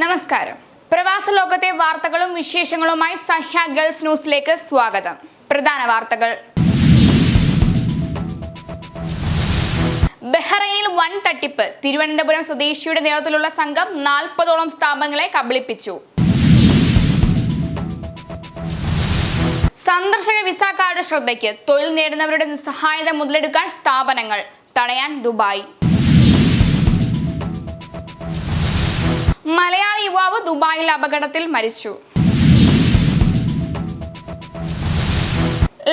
നമസ്കാരം. പ്രവാസ ലോകത്തെ വാർത്തകളും വിശേഷങ്ങളുമായി സഹ്യ ഗൾഫ് ന്യൂസിലേക്ക് സ്വാഗതം. പ്രധാന വാർത്തകൾ. ബഹ്റൈനിൽ വൻ തട്ടിപ്പ്. തിരുവനന്തപുരം സ്വദേശിയുടെ നേതൃത്വത്തിലുള്ള സംഘം 40ഓളം സ്ഥാപനങ്ങളെ കബളിപ്പിച്ചു. സന്ദർശക വിസ കാർഡ് ശ്രദ്ധയ്ക്ക്. തൊഴിൽ നേടുന്നവരുടെ നിസ്സഹായത മുതലെടുക്കാൻ സ്ഥാപനങ്ങൾ. തടയാൻ ദുബായ്. മലയാളി യുവാവ് ദുബായിൽ അപകടത്തിൽ മരിച്ചു.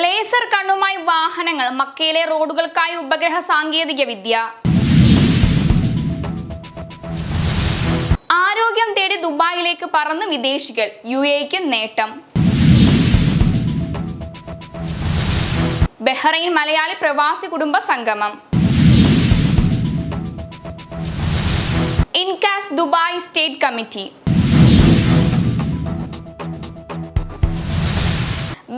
ലേസർ കണ്ണുമായി വാഹനങ്ങൾ. മക്കയിലെ റോഡുകൾക്കായി ഉപഗ്രഹ സാങ്കേതിക വിദ്യ. ആരോഗ്യം തേടി ദുബായിലേക്ക് പറന്ന് വിദേശികൾ. UAEക്ക് നേട്ടം. ബഹ്റൈൻ മലയാളി പ്രവാസി കുടുംബ സംഗമം. INCAS Dubai state committee.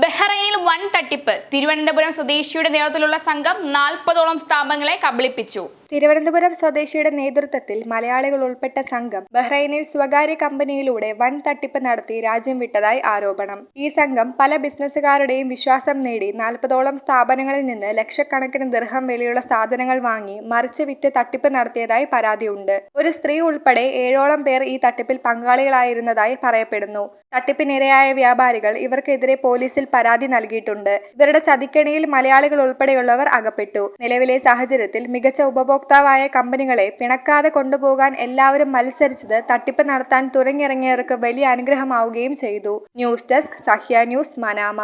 ബഹ്റൈനിൽ വൻ തട്ടിപ്പ്. തിരുവനന്തപുരം സ്വദേശിയുടെ നേതൃത്വത്തിലുള്ള സംഘം 40ഓളം സ്ഥാപനങ്ങളെ കബളിപ്പിച്ചു. തിരുവനന്തപുരം സ്വദേശിയുടെ നേതൃത്വത്തിൽ മലയാളികൾ ഉൾപ്പെട്ട സംഘം ബഹ്റൈനിൽ സ്വകാര്യ കമ്പനിയിലൂടെ വൻ തട്ടിപ്പ് നടത്തി രാജ്യം വിട്ടതായി ആരോപണം. ഈ സംഘം പല ബിസിനസ്സുകാരുടെയും വിശ്വാസം നേടി 40ഓളം സ്ഥാപനങ്ങളിൽ നിന്ന് ലക്ഷക്കണക്കിന് ദിർഹം വിലയുള്ള സാധനങ്ങൾ വാങ്ങി മറിച്ച് വിറ്റ് തട്ടിപ്പ് നടത്തിയതായി പരാതിയുണ്ട്. ഒരു സ്ത്രീ ഉൾപ്പെടെ 7ഓളം പേർ ഈ തട്ടിപ്പിൽ പങ്കാളികളായിരുന്നതായി പറയപ്പെടുന്നു. തട്ടിപ്പിനിരയായ വ്യാപാരികൾ ഇവർക്കെതിരെ പോലീസിൽ പരാതി നൽകിയിട്ടുണ്ട്. ഇവരുടെ ചതിക്കണിയിൽ മലയാളികൾ ഉൾപ്പെടെയുള്ളവർ അകപ്പെട്ടു. നിലവിലെ സാഹചര്യത്തിൽ മികച്ച ഉപഭോക്താവായ കമ്പനികളെ പിണക്കാതെ കൊണ്ടുപോകാൻ എല്ലാവരും മത്സരിച്ചത് തട്ടിപ്പ് നടത്താൻ തുരങ്ങിയിറങ്ങിയവർക്ക് വലിയ അനുഗ്രഹമാവുകയും ചെയ്തു. News desk Sahya news, Manama.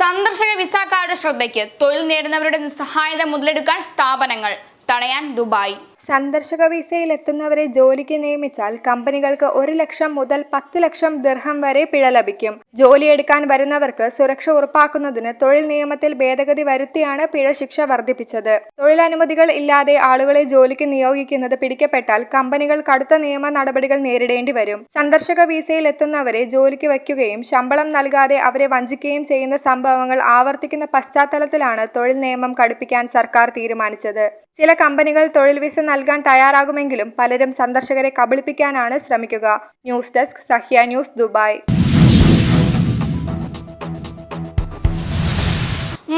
സന്ദർശക വിസ കാർഡ് ശ്രദ്ധയ്ക്ക്. തൊഴിൽ നേടുന്നവരുടെ നിസ്സഹായത മുതലെടുക്കാൻ സ്ഥാപനങ്ങൾ. തടയാൻ ദുബായ്. സന്ദർശക വിസയിൽ എത്തുന്നവരെ ജോലിക്ക് നിയമിച്ചാൽ കമ്പനികൾക്ക് 1 ലക്ഷം മുതൽ 10 ലക്ഷം ദിർഹം വരെ പിഴ ലഭിക്കും. ജോലിയെടുക്കാൻ വരുന്നവർക്ക് സുരക്ഷ ഉറപ്പാക്കുന്നതിന് തൊഴിൽ നിയമത്തിൽ ഭേദഗതി വരുത്തിയാണ് പിഴ ശിക്ഷ വർദ്ധിപ്പിച്ചത്. തൊഴിലനുമതികൾ ഇല്ലാതെ ആളുകളെ ജോലിക്ക് നിയോഗിക്കുന്നത് പിടിക്കപ്പെട്ടാൽ കമ്പനികൾ കടുത്ത നിയമ നടപടികൾ നേരിടേണ്ടി വരും. സന്ദർശക വിസയിൽ എത്തുന്നവരെ ജോലിക്ക് വയ്ക്കുകയും ശമ്പളം നൽകാതെ അവരെ വഞ്ചിക്കുകയും ചെയ്യുന്ന സംഭവങ്ങൾ ആവർത്തിക്കുന്ന പശ്ചാത്തലത്തിലാണ് തൊഴിൽ നിയമം കടുപ്പിക്കാൻ സർക്കാർ തീരുമാനിച്ചത്. ചില കമ്പനികൾ തൊഴിൽ വിസ നൽകാൻ തയ്യാറാകുമെങ്കിലും പലരും സന്ദർശകരെ കബളിപ്പിക്കാനാണ് ശ്രമിക്കുക. News desk Sahya news, Dubai.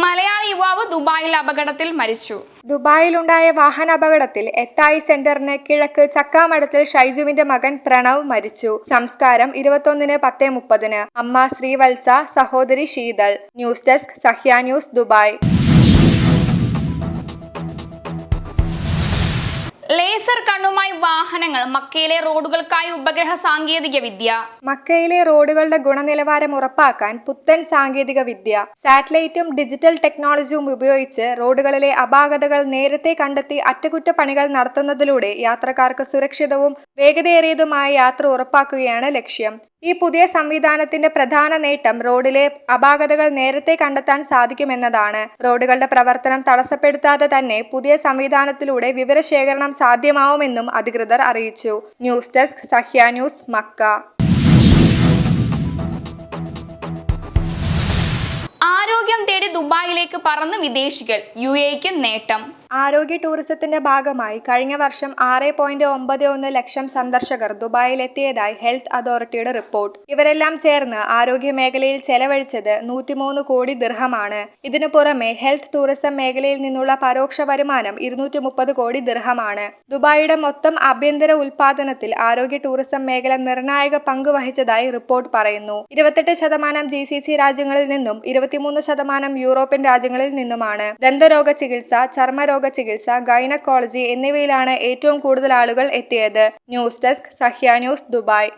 Malayali യുവാവ് ദുബായിൽ അപകടത്തിൽ മരിച്ചു. ദുബായിലുണ്ടായ വാഹനാപകടത്തിൽ എത്തായി സെന്ററിന് കിഴക്ക് ചക്കാമഠത്തിൽ ഷൈജുവിന്റെ മകൻ പ്രണവ് മരിച്ചു. സംസ്കാരം 21-ന് 10:30. അമ്മ ശ്രീവത്സ, സഹോദരി Sheetal. News desk Sahya news, Dubai. Laser കണ്ണുമായി വാഹനങ്ങൾ. മക്കയിലെ റോഡുകൾക്കായി ഉപഗ്രഹ സാങ്കേതിക വിദ്യ. മക്കയിലെ റോഡുകളുടെ ഗുണനിലവാരം ഉറപ്പാക്കാൻ പുത്തൻ സാങ്കേതിക വിദ്യ. സാറ്റലൈറ്റും ഡിജിറ്റൽ ടെക്നോളജിയും ഉപയോഗിച്ച് റോഡുകളിലെ അപാകതകൾ നേരത്തെ കണ്ടെത്തി അറ്റകുറ്റപ്പണികൾ നടത്തുന്നതിലൂടെ യാത്രക്കാർക്ക് സുരക്ഷിതവും വേഗതയേറിയതുമായ യാത്ര ഉറപ്പാക്കുകയാണ് ലക്ഷ്യം. ഈ പുതിയ സംവിധാനത്തിന്റെ പ്രധാന നേട്ടം റോഡിലെ അപാകതകൾ നേരത്തെ കണ്ടെത്താൻ സാധിക്കുമെന്നതാണ്. റോഡുകളുടെ പ്രവർത്തനം തടസ്സപ്പെടുത്താതെ തന്നെ പുതിയ സംവിധാനത്തിലൂടെ വിവരശേഖരണം സാധ്യമാവുമെന്നും അധികൃതർ അറിയിച്ചു. News desk Sahya news, Makkah. ആരോഗ്യം തേടി ദുബായിലേക്ക് പറന്ന് വിദേശികൾ. UAEക്ക് നേട്ടം. ആരോഗ്യ ടൂറിസത്തിന്റെ ഭാഗമായി കഴിഞ്ഞ വർഷം 6.91 ലക്ഷം സന്ദർശകർ ദുബായിൽ എത്തിയതായി ഹെൽത്ത് അതോറിറ്റിയുടെ റിപ്പോർട്ട്. ഇവരെല്ലാം ചേർന്ന് ആരോഗ്യ മേഖലയിൽ ചെലവഴിച്ചത് 103 കോടി ദിർഹമാണ്. ഇതിനു പുറമെ ഹെൽത്ത് ടൂറിസം മേഖലയിൽ നിന്നുള്ള പരോക്ഷ വരുമാനം 230 കോടി ദിർഹമാണ്. ദുബായിയുടെ മൊത്തം ആഭ്യന്തര ഉൽപാദനത്തിൽ ആരോഗ്യ ടൂറിസം മേഖല നിർണായക പങ്ക് വഹിച്ചതായി റിപ്പോർട്ട് പറയുന്നു. 28% GCC രാജ്യങ്ങളിൽ നിന്നും 23% യൂറോപ്യൻ രാജ്യങ്ങളിൽ നിന്നുമാണ്. ദന്തരോഗ ചികിത്സ, ചർമ്മരോഗ ചികിത്സ, ഗൈനക്കോളജി എന്നിവയിലാണ് ഏറ്റവും കൂടുതൽ ആളുകൾ എത്തിയത്. News desk Sahya news, Dubai.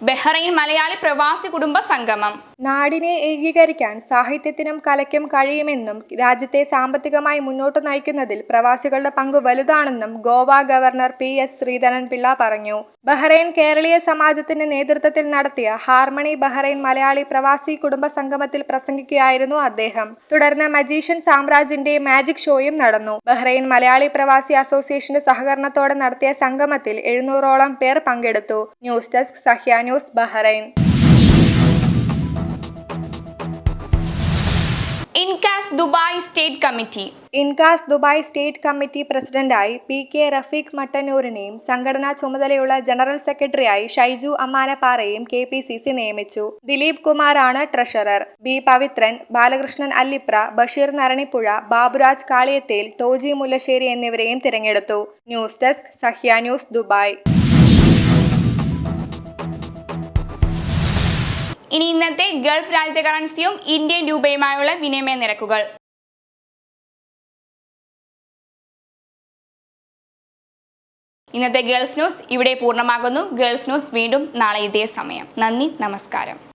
Bahrain Malayali പ്രവാസി കുടുംബ സംഗമം. നാടിനെ ഏകീകരിക്കാൻ സാഹിത്യത്തിനും കലയ്ക്കും കഴിയുമെന്നും രാജ്യത്തെ സാമ്പത്തികമായി മുന്നോട്ട് നയിക്കുന്നതിൽ പ്രവാസികളുടെ പങ്ക് വലുതാണെന്നും ഗോവ ഗവർണർ PS ശ്രീധരൻപിള്ള പറഞ്ഞു. ബഹ്റൈൻ കേരളീയ സമാജത്തിന്റെ നേതൃത്വത്തിൽ നടത്തിയ ഹാർമണി ബഹ്റൈൻ മലയാളി പ്രവാസി കുടുംബ സംഗമത്തിൽ പ്രസംഗിക്കുകയായിരുന്നു അദ്ദേഹം. തുടർന്ന് മജീഷ്യൻ സാമ്രാജിന്റെ മാജിക് ഷോയും നടന്നു. ബഹ്റൈൻ മലയാളി പ്രവാസി അസോസിയേഷന്റെ സഹകരണത്തോടെ നടത്തിയ സംഗമത്തിൽ 700ഓളം പേർ പങ്കെടുത്തു. News desk Sahya news, Bahrain. INCAS Dubai state committee. INCAS Dubai state committee പ്രസിഡന്റായി PK റഫീഖ് മട്ടന്നൂരിനെയും സംഘടനാ ചുമതലയുള്ള ജനറൽ സെക്രട്ടറിയായി ഷൈജു അമ്മാനപ്പാറയെയും KPCC നിയമിച്ചു. ദിലീപ് കുമാറാണ് ട്രഷറർ. B പവിത്രൻ, ബാലകൃഷ്ണൻ അല്ലിപ്ര, ബഷീർ നരണിപ്പുഴ, ബാബുരാജ് കാളിയത്തേൽ, ടോജി മുല്ലശ്ശേരി എന്നിവരെയും തിരഞ്ഞെടുത്തു. News desk Sahya news Dubai. ഇനി ഇന്നത്തെ ഗൾഫ് രാജ്യത്തെ കറൻസിയും ഇന്ത്യൻ രൂപയുമായുള്ള വിനിമയ നിരക്കുകൾ. ഇന്നത്തെ ഗൾഫ് ന്യൂസ് ഇവിടെ പൂർണ്ണമാകുന്നു. ഗൾഫ് ന്യൂസ് വീണ്ടും നാളെ ഇതേ സമയം. നന്ദി, നമസ്കാരം.